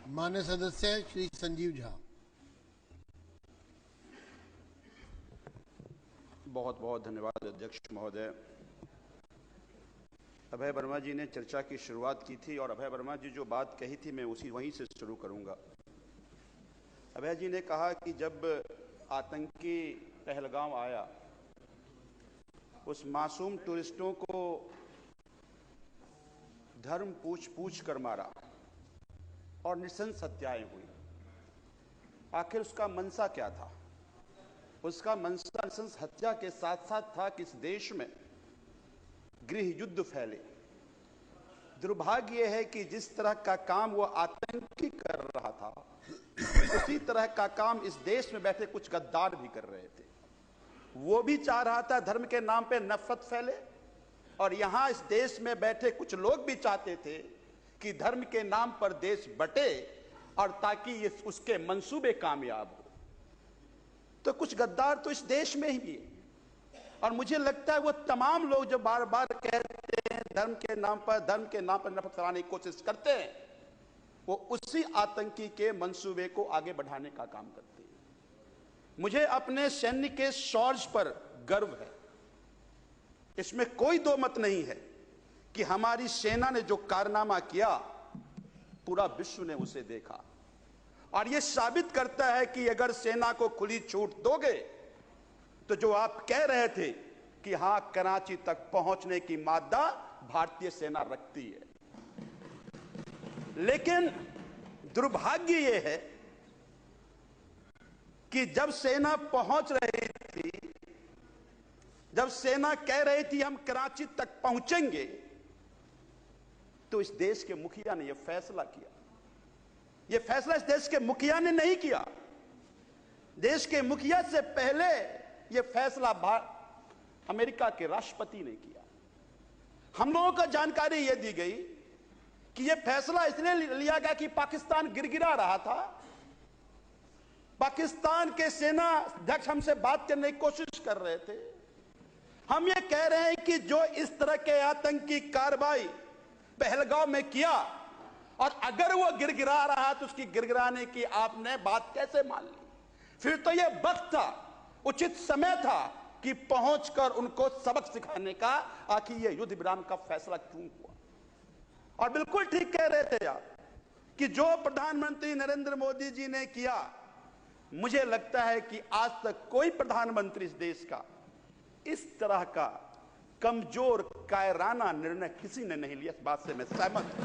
मान्य सदस्य श्री संजीव झा। बहुत बहुत धन्यवाद अध्यक्ष महोदय। अभय वर्मा जी ने चर्चा की शुरुआत की थी और अभय वर्मा जी जो बात कही थी मैं वहीं से शुरू करूंगा। अभय जी ने कहा कि जब आतंकी पहलगाम आया, उस मासूम टूरिस्टों को धर्म पूछ कर मारा और नृशंस हत्याएं हुई। आखिर उसका मंशा क्या था? उसका मंशा नृशंस हत्या के साथ साथ था कि इस देश में गृह युद्ध फैले। दुर्भाग्य यह है कि जिस तरह का काम वो आतंकी कर रहा था, उसी तरह का काम इस देश में बैठे कुछ गद्दार भी कर रहे थे। वो भी चाह रहा था धर्म के नाम पे नफरत फैले, और यहां इस देश में बैठे कुछ लोग भी चाहते थे कि धर्म के नाम पर देश बटे और ताकि ये उसके मंसूबे कामयाब हो। तो कुछ गद्दार तो इस देश में ही भी है, और मुझे लगता है वो तमाम लोग जो बार बार कहते हैं धर्म के नाम पर नफरत फैलाने की कोशिश करते हैं, वो उसी आतंकी के मंसूबे को आगे बढ़ाने का काम करते हैं। मुझे अपने सैन्य के शौर्य पर गर्व है, इसमें कोई दो मत नहीं है कि हमारी सेना ने जो कारनामा किया पूरा विश्व ने उसे देखा, और यह साबित करता है कि अगर सेना को खुली छूट दोगे तो जो आप कह रहे थे कि हां कराची तक पहुंचने की मादा भारतीय सेना रखती है। लेकिन दुर्भाग्य यह है कि जब सेना पहुंच रही थी, जब सेना कह रही थी हम कराची तक पहुंचेंगे, तो इस देश के मुखिया ने यह फैसला किया। यह फैसला इस देश के मुखिया ने नहीं किया। देश के मुखिया से पहले यह फैसला अमेरिका के राष्ट्रपति ने किया। हम लोगों को जानकारी यह दी गई कि यह फैसला इसलिए लिया गया कि पाकिस्तान गिड़गिड़ा रहा था। पाकिस्तान के सेना अध्यक्ष हमसे बात करने की कोशिश कर रहे थे। हम ये कह रहे हैं कि जो इस तरह के आतंकी कार्रवाई पहलगाम में किया, और अगर वो गिड़गिड़ा रहा तो उसकी गिड़गिड़ाने की आपने बात कैसे मान ली? फिर तो ये वक्त था, उचित समय था कि पहुंचकर उनको सबक सिखाने का, आखिर ये युद्ध विराम का फैसला क्यों हुआ। और बिल्कुल ठीक कह रहे थे आप कि जो प्रधानमंत्री नरेंद्र मोदी जी ने किया, मुझे लगता है कि आज तक कोई प्रधानमंत्री इस देश का इस तरह का कमजोर कायराना निर्णय किसी ने नहीं लिया। इस बात से मैं सहमत हूं।